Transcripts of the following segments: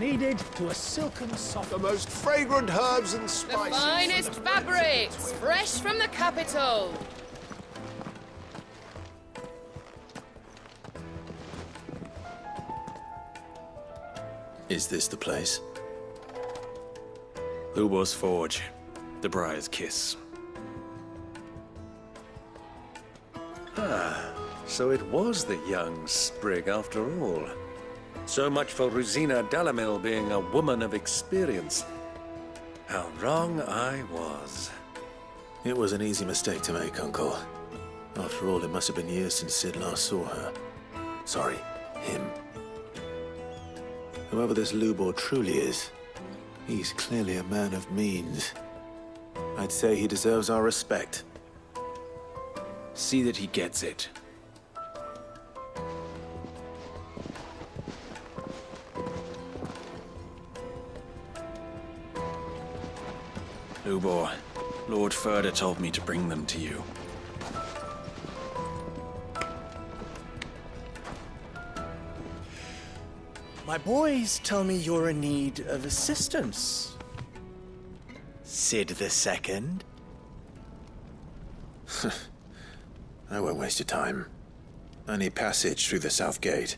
kneaded to a silken soft... The most fragrant herbs and The spices. finest fabrics, fresh from the capital. Is this the place? Lubo's Forge, the Briar's Kiss. So it was the young sprig after all. So much for Rosina Dalamil being a woman of experience. How wrong I was. It was an easy mistake to make, Uncle. After all, it must have been years since Sid last saw her. Sorry, him. Whoever this Lubor truly is, he's clearly a man of means. I'd say he deserves our respect. See that he gets it. Lubor, Lord Furder told me to bring them to you. My boys tell me you're in need of assistance. Sid the Second? I won't waste your time. I need passage through the south gate.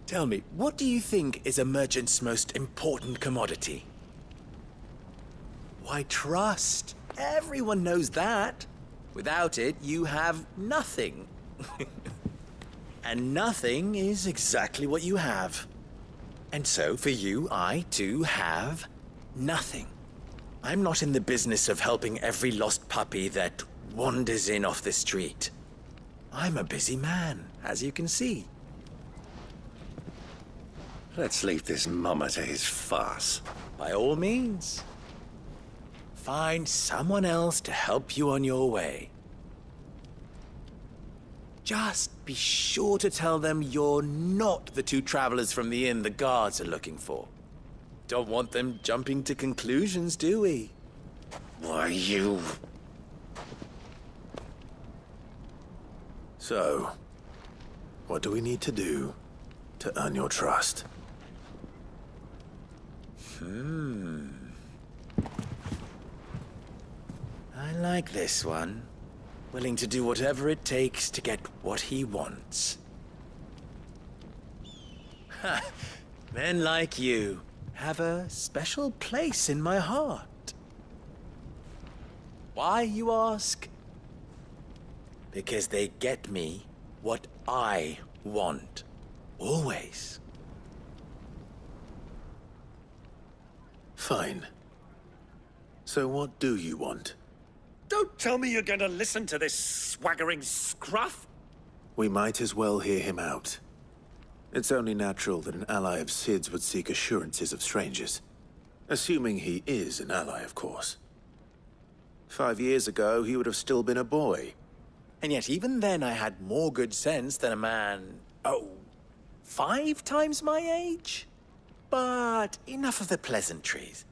Tell me, what do you think is a merchant's most important commodity? Why, trust. Everyone knows that. Without it, you have nothing. And nothing is exactly what you have. And so, for you, I, too, have nothing. I'm not in the business of helping every lost puppy that wanders in off the street. I'm a busy man, as you can see. Let's leave this mummer to his farce. By all means. Find someone else to help you on your way. Just be sure to tell them you're not the two travelers from the inn the guards are looking for. Don't want them jumping to conclusions, do we? Why, you... So, what do we need to do to earn your trust? I like this one. Willing to do whatever it takes to get what he wants. Ha! Men like you have a special place in my heart. Why, you ask? Because they get me what I want. Always. Fine. So what do you want? Don't tell me you're going to listen to this swaggering scruff! We might as well hear him out. It's only natural that an ally of Sid's would seek assurances of strangers. Assuming he is an ally, of course. 5 years ago, he would have still been a boy. And yet even then I had more good sense than a man, 5 times my age? But enough of the pleasantries.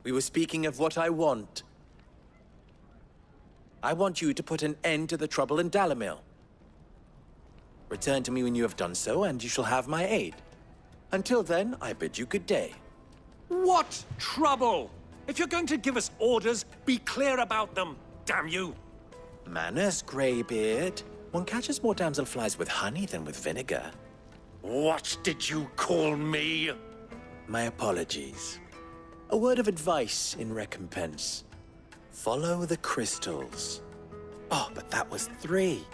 We were speaking of what I want. I want you to put an end to the trouble in Dalamil. Return to me when you have done so, and you shall have my aid. Until then, I bid you good day. What trouble? If you're going to give us orders, be clear about them, damn you! Manners, Greybeard. One catches more damselflies with honey than with vinegar. What did you call me? My apologies. A word of advice in recompense. Follow the crystals. Oh, but that was 3.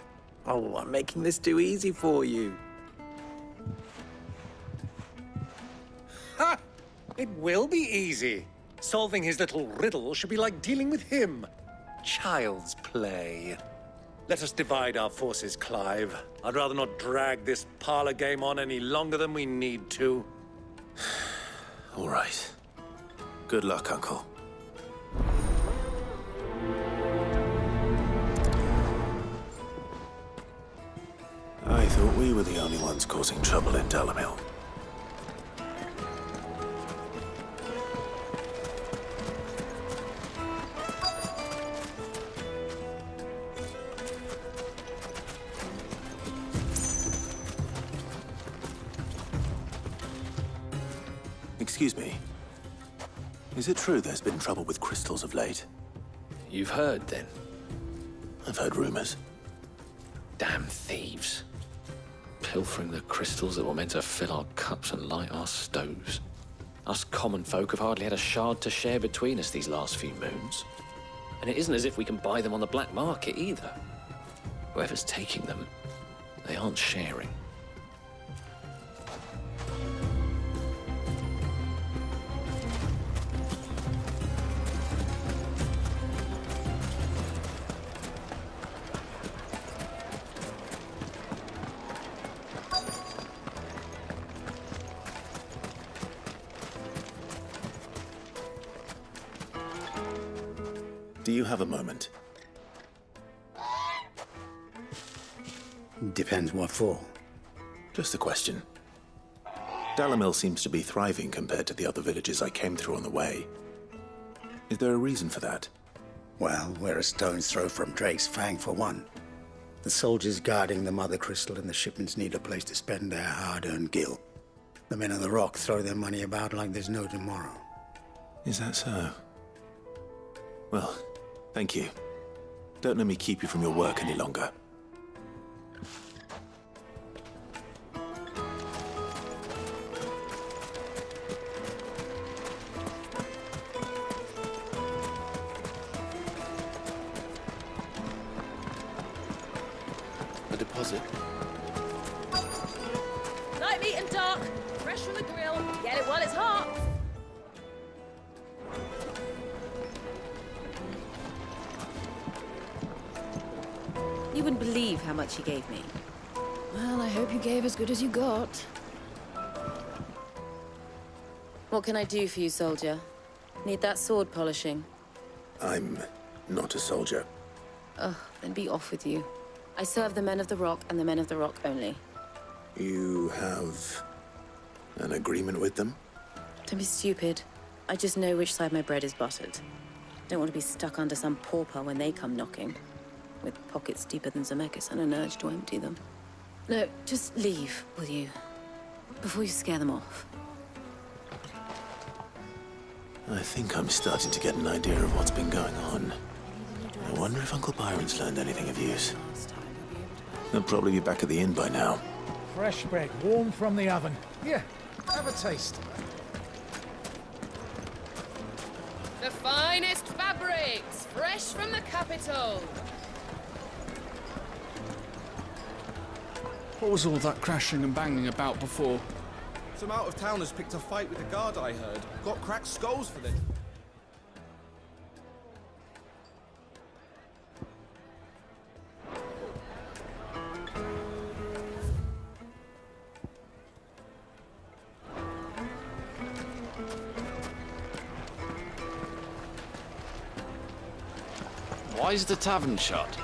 Oh, I'm making this too easy for you. Ha! It will be easy. Solving his little riddle should be like dealing with him. Child's play. Let us divide our forces, Clive. I'd rather not drag this parlor game on any longer than we need to. All right. Good luck, Uncle. I thought we were the only ones causing trouble in Dalamil. Excuse me. Is it true there's been trouble with crystals of late? You've heard, then? I've heard rumors. Damn thieves. Pilfering the crystals that were meant to fill our cups and light our stoves. Us common folk have hardly had a shard to share between us these last few moons. And it isn't as if we can buy them on the black market either. Whoever's taking them, they aren't sharing. Do you have a moment? Depends what for. Just a question. Dalamil seems to be thriving compared to the other villages I came through on the way. Is there a reason for that? Well, we're a stone's throw from Drake's Fang, for one. The soldiers guarding the Mother Crystal and the shipments need a place to spend their hard-earned gil. The men of the Rock throw their money about like there's no tomorrow. Is that so? Well, thank you. Don't let me keep you from your work any longer. A deposit? Light meat and dark, fresh from the grill. Get it while it's hot. You wouldn't believe how much he gave me. Well, I hope you gave as good as you got. What can I do for you, soldier? Need that sword polishing? I'm not a soldier. Ugh, then be off with you. I serve the men of the Rock and the men of the Rock only. You have an agreement with them? Don't be stupid. I just know which side my bread is buttered. Don't want to be stuck under some pauper when they come knocking. With pockets deeper than Zemeckis and an urge to empty them. No, just leave, will you? Before you scare them off. I think I'm starting to get an idea of what's been going on. I wonder if Uncle Byron's learned anything of use. They'll probably be back at the inn by now. Fresh bread, warm from the oven. Here, have a taste. The finest fabrics, fresh from the capital. What was all that crashing and banging about before? Some out-of-towners picked a fight with the guard, I heard. Got cracked skulls for them. Why is the tavern shut?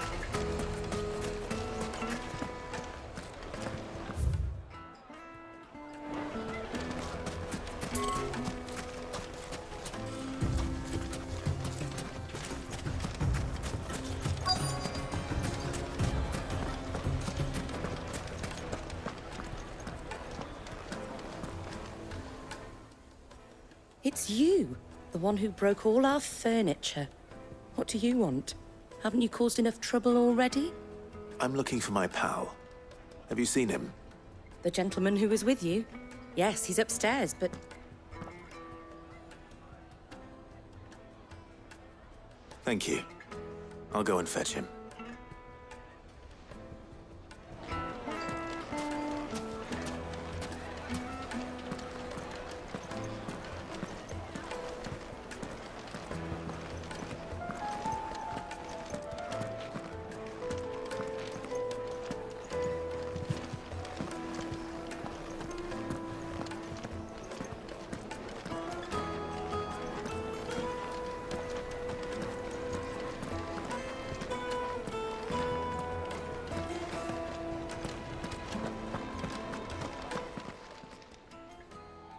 It's you, the one who broke all our furniture. What do you want? Haven't you caused enough trouble already? I'm looking for my pal. Have you seen him? The gentleman who was with you? Yes, he's upstairs, but... Thank you. I'll go and fetch him.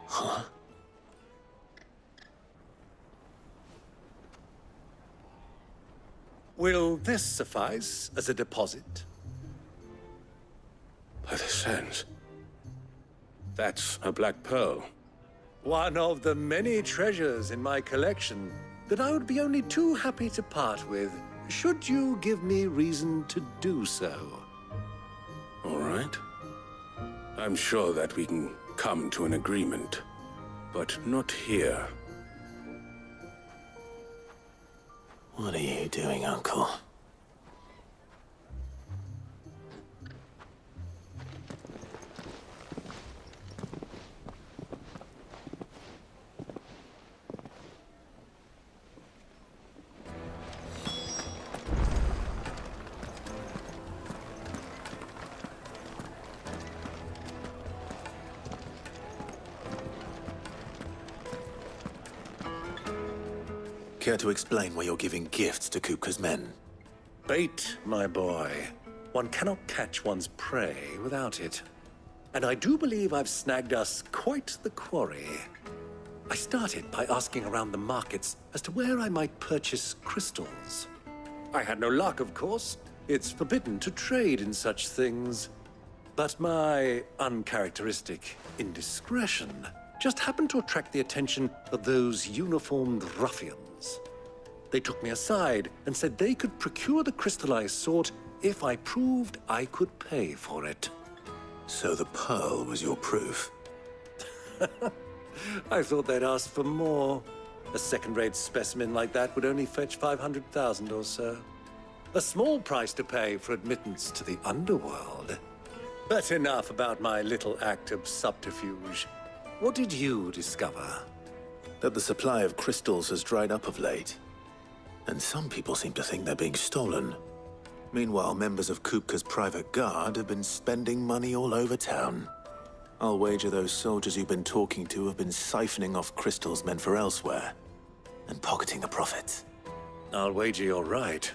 Huh? Will this suffice as a deposit? By the sands. That's a black pearl. One of the many treasures in my collection that I would be only too happy to part with, should you give me reason to do so. All right. I'm sure that we can come to an agreement, but not here. What are you doing, Uncle? Care to explain why you're giving gifts to Kupka's men? Bait, my boy. One cannot catch one's prey without it. And I do believe I've snagged us quite the quarry. I started by asking around the markets as to where I might purchase crystals. I had no luck, of course. It's forbidden to trade in such things. But my uncharacteristic indiscretion just happened to attract the attention of those uniformed ruffians. They took me aside and said they could procure the crystal I sought if I proved I could pay for it. So the pearl was your proof? I thought they'd ask for more. A second-rate specimen like that would only fetch 500,000 or so. A small price to pay for admittance to the underworld. But enough about my little act of subterfuge. What did you discover? That the supply of crystals has dried up of late. And some people seem to think they're being stolen. Meanwhile, members of Kupka's private guard have been spending money all over town. I'll wager those soldiers you've been talking to have been siphoning off crystals meant for elsewhere, and pocketing the profits. I'll wager you're right.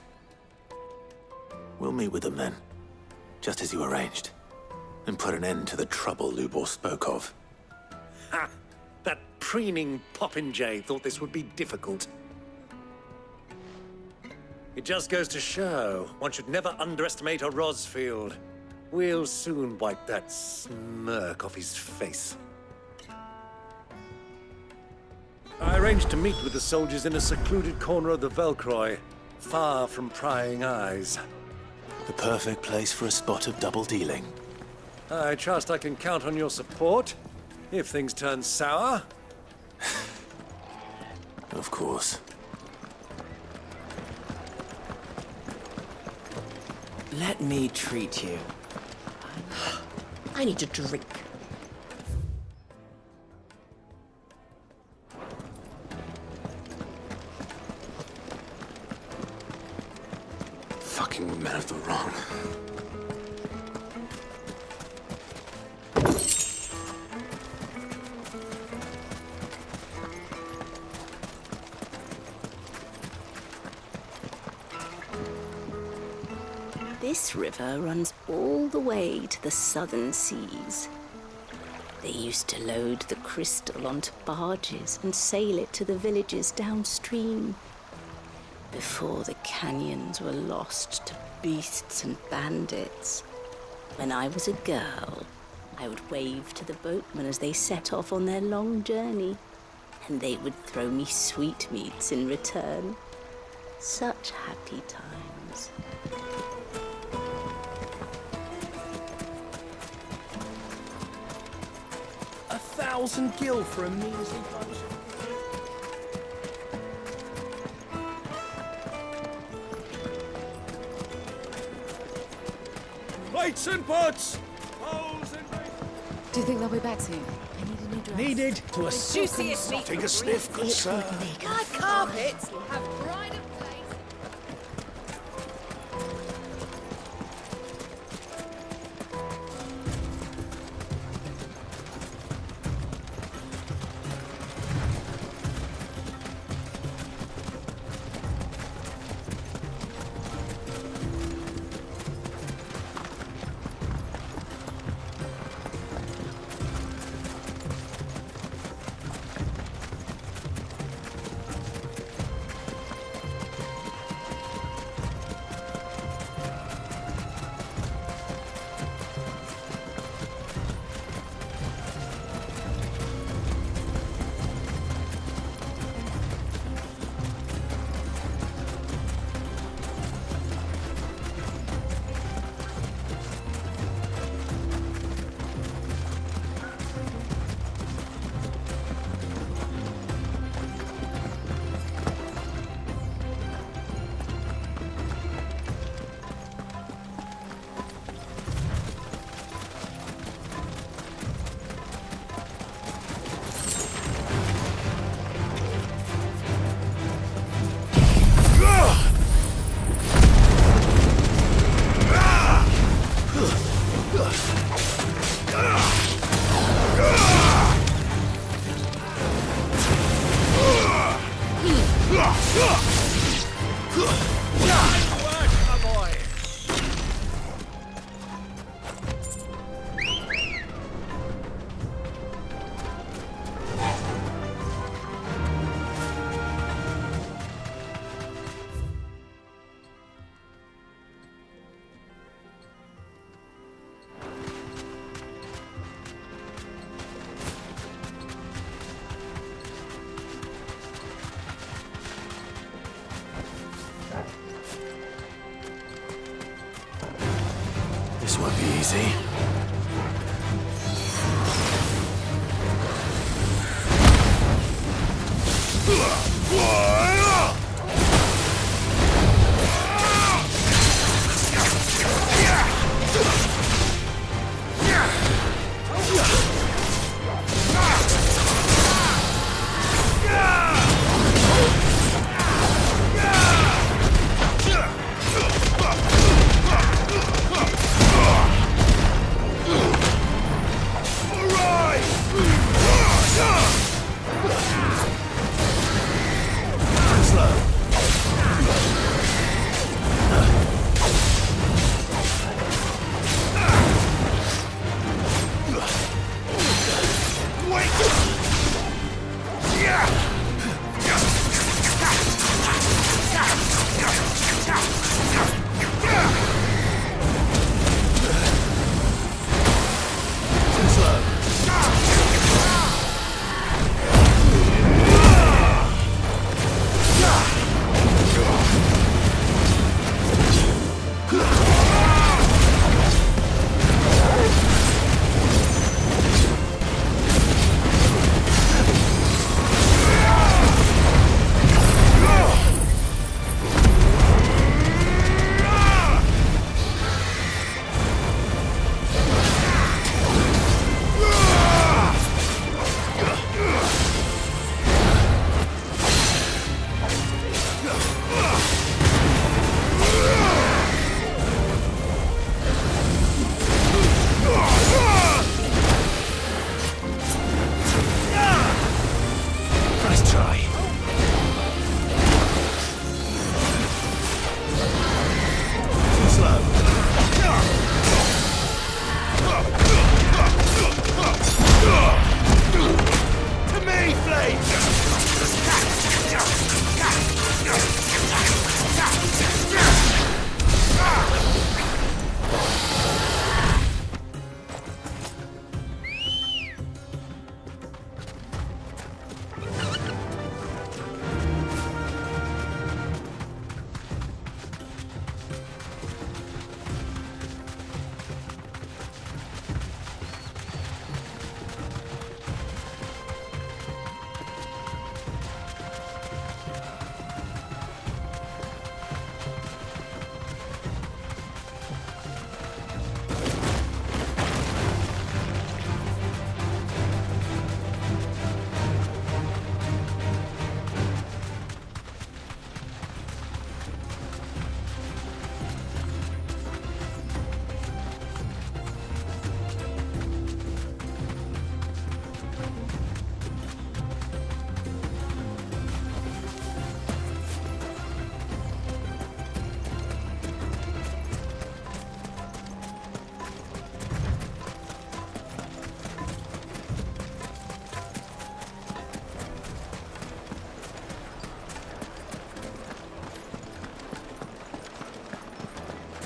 We'll meet with them then, just as you arranged, and put an end to the trouble Lubor spoke of. Ha! That preening popinjay thought this would be difficult. It just goes to show, one should never underestimate a Rosfield. We'll soon wipe that smirk off his face. I arranged to meet with the soldiers in a secluded corner of the Velcroy, far from prying eyes. The perfect place for a spot of double dealing. I trust I can count on your support, if things turn sour. Of course. Let me treat you. I need a drink. Fucking men of the wrong. This river runs all the way to the southern seas. They used to load the crystal onto barges and sail it to the villages downstream. Before the canyons were lost to beasts and bandits. When I was a girl, I would wave to the boatmen as they set off on their long journey, and they would throw me sweetmeats in return. Such happy times. 1,000 gil for a measly bunch of... Lights and butts! Do you think they'll be back soon? I need a new dress. Needed to a juiciest meat. Take a sniff, good sir. Hard carpets have pride of place. This won't be easy.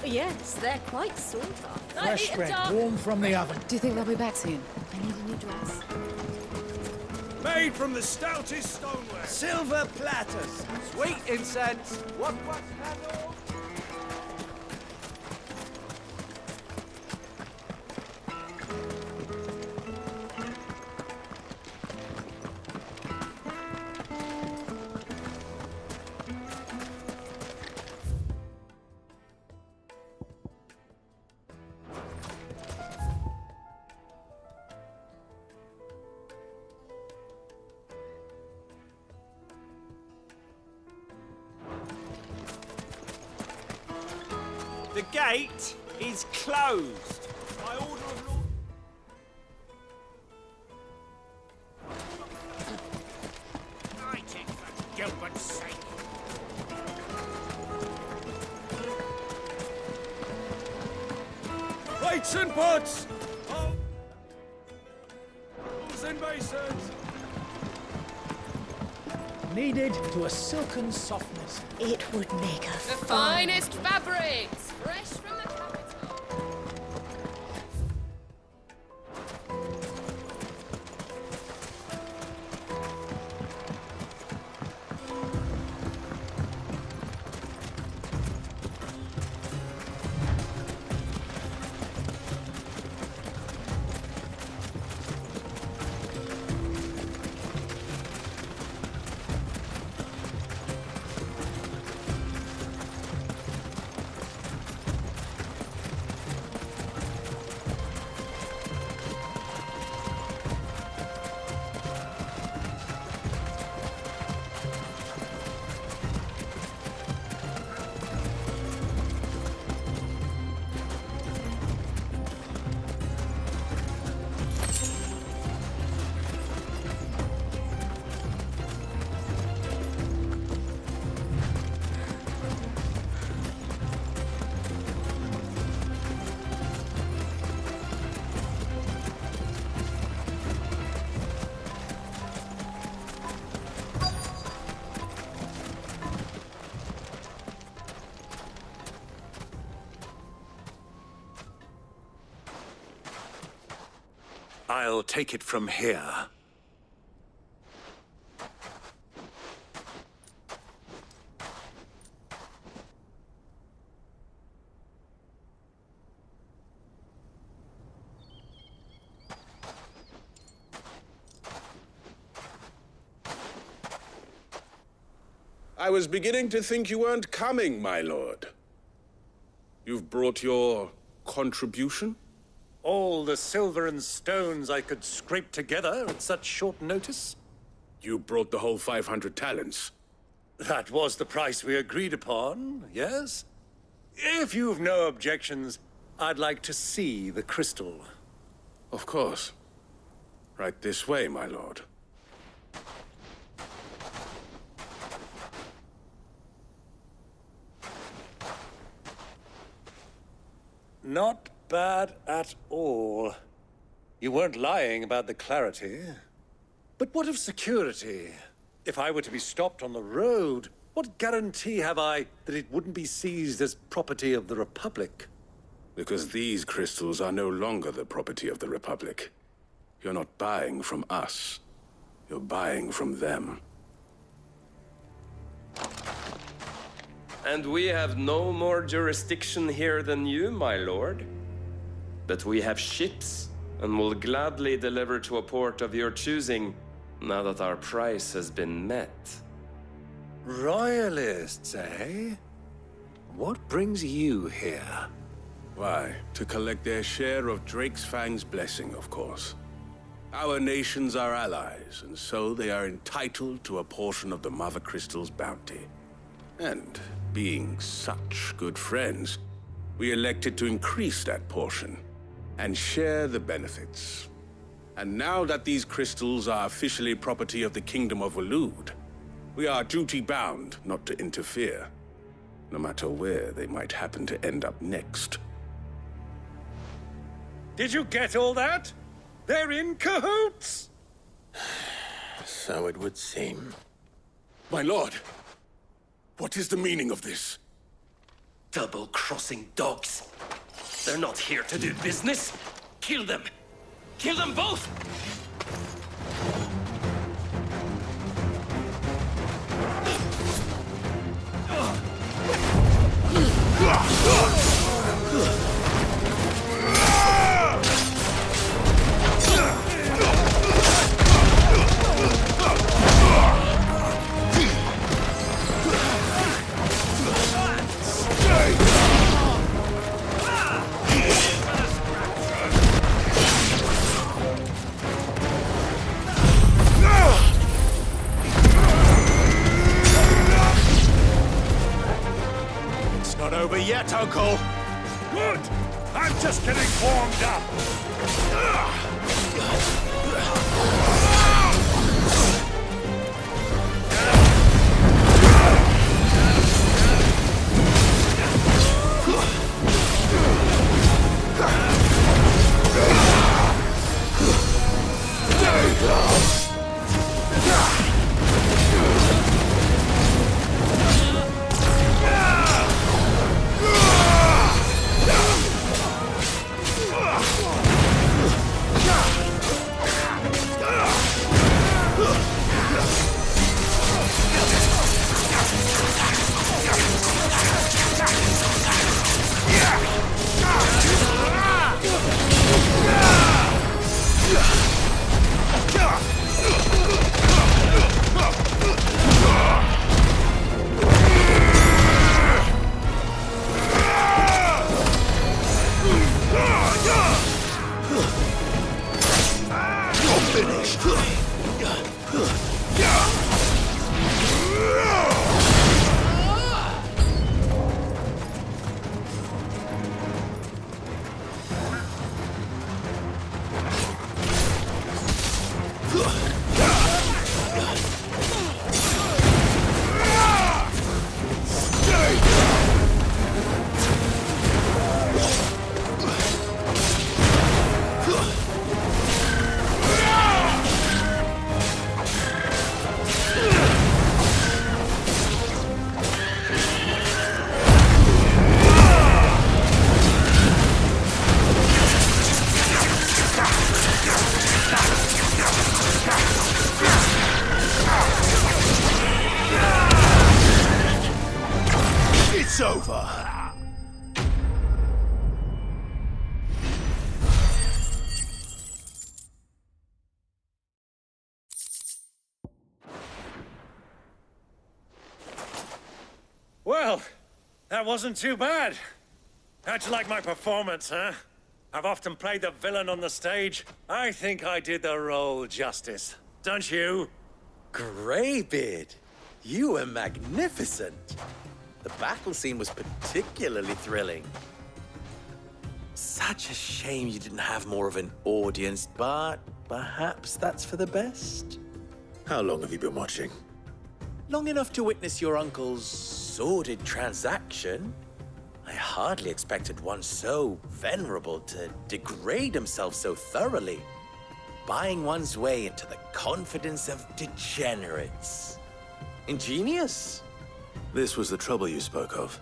Yes, they're quite sort of. Fresh bread, warm from the oven. Do you think they'll be back soon? I need a new dress. Made from the stoutest stoneware. Silver platters. Sweet incense. What candle? The gate is closed. By order of Lord... Knighted for Gilbert's sake. Plates and pots! Bowls and basins! Kneaded to a silken softness. It would make a The finest fabrics, fresh from the capital. I'll take it from here. I was beginning to think you weren't coming, my lord. You've brought your contribution? All the silver and stones I could scrape together at such short notice? You brought the whole 500 talents. That was the price we agreed upon, yes? If you've no objections, I'd like to see the crystal. Of course. Right this way, my lord. Not bad at all. You weren't lying about the clarity. But what of security? If I were to be stopped on the road, what guarantee have I that it wouldn't be seized as property of the Republic? Because these crystals are no longer the property of the Republic. You're not buying from us. You're buying from them. And we have no more jurisdiction here than you, my lord. But we have ships, and will gladly deliver to a port of your choosing, now that our price has been met. Royalists, eh? What brings you here? Why, to collect their share of Drake's Fang's blessing, of course. Our nations are allies, and so they are entitled to a portion of the Mother Crystal's bounty. And being such good friends, we elected to increase that portion and share the benefits. And now that these crystals are officially property of the Kingdom of Waloed, we are duty-bound not to interfere, no matter where they might happen to end up next. Did you get all that? They're in cahoots! So it would seem. My lord! What is the meaning of this? Double-crossing dogs. They're not here to do business. Kill them! Kill them both! Not over yet, Uncle. Good. I'm just getting warmed up. Well, that wasn't too bad. How'd you like my performance, huh? I've often played the villain on the stage. I think I did the role justice. Don't you? Greybeard, you were magnificent. The battle scene was particularly thrilling. Such a shame you didn't have more of an audience, but perhaps that's for the best. How long have you been watching? Long enough to witness your uncle's sordid transaction. I hardly expected one so venerable to degrade himself so thoroughly, buying one's way into the confidence of degenerates. Ingenious. This was the trouble you spoke of.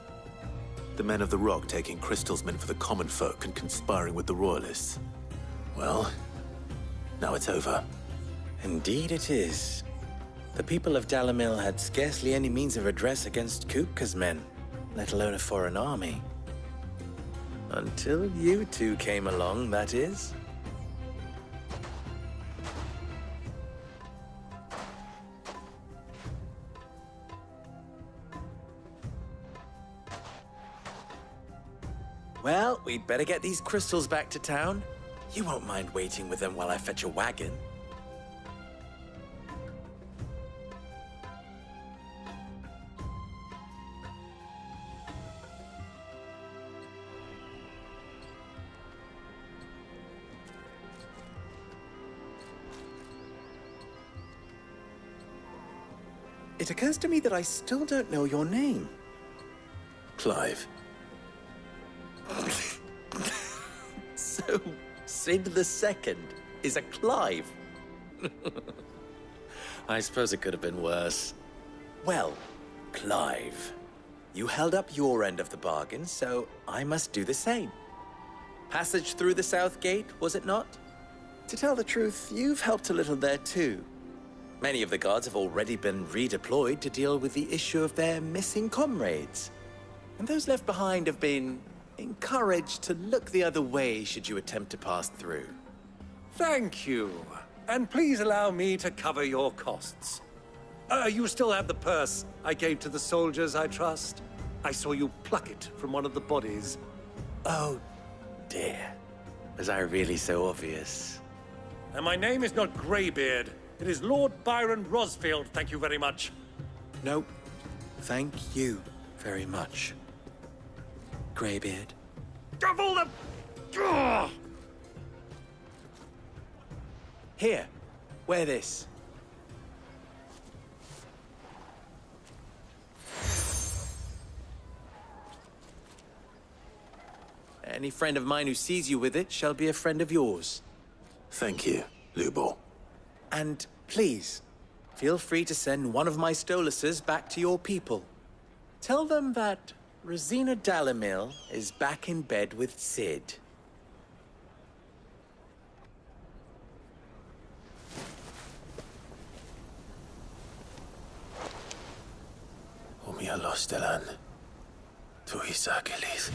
The men of the Rock taking crystals meant for the common folk and conspiring with the Royalists. Well, now it's over. Indeed it is. The people of Dalamil had scarcely any means of redress against Kupka's men, let alone a foreign army. Until you two came along, that is. Well, we'd better get these crystals back to town. You won't mind waiting with them while I fetch a wagon. It occurs to me that I still don't know your name. Clive. So, Sid the Second is a Clive? I suppose it could have been worse. Well, Clive, you held up your end of the bargain, so I must do the same. Passage through the South Gate, was it not? To tell the truth, you've helped a little there too. Many of the guards have already been redeployed to deal with the issue of their missing comrades. And those left behind have been encouraged to look the other way should you attempt to pass through. Thank you. And please allow me to cover your costs. You still have the purse I gave to the soldiers, I trust? I saw you pluck it from one of the bodies. Oh, dear. Was I really so obvious? And my name is not Greybeard. It is Lord Byron Rosfield, thank you very much. Nope. Thank you very much, Greybeard. Of all the... Ugh! Here, wear this. Any friend of mine who sees you with it shall be a friend of yours. Thank you, Lubor. And please, feel free to send one of my Stoluses back to your people. Tell them that Rosina Dalamil is back in bed with Sid. Umia Lostelan. Tu Isakelis.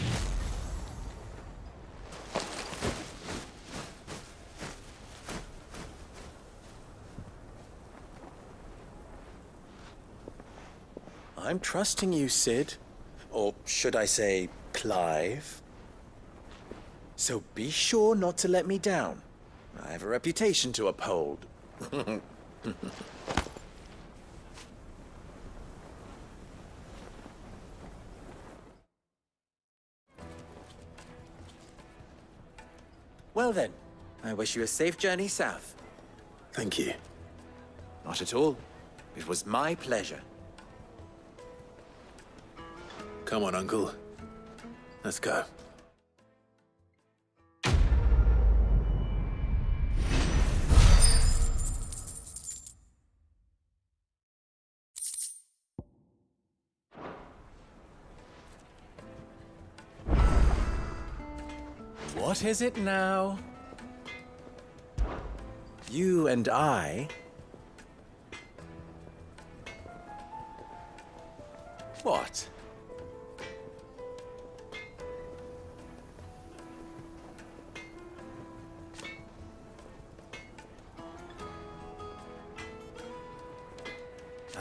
I'm trusting you, Sid. Or should I say, Clive? So be sure not to let me down. I have a reputation to uphold. Well then, I wish you a safe journey south. Thank you. Not at all. It was my pleasure. Come on, Uncle. Let's go. What is it now? You and I... What?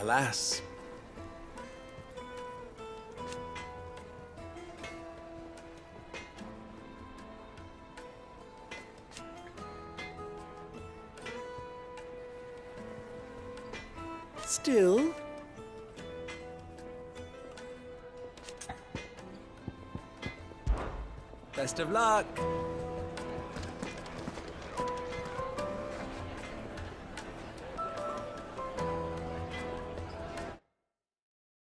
Alas. Still? Best of luck.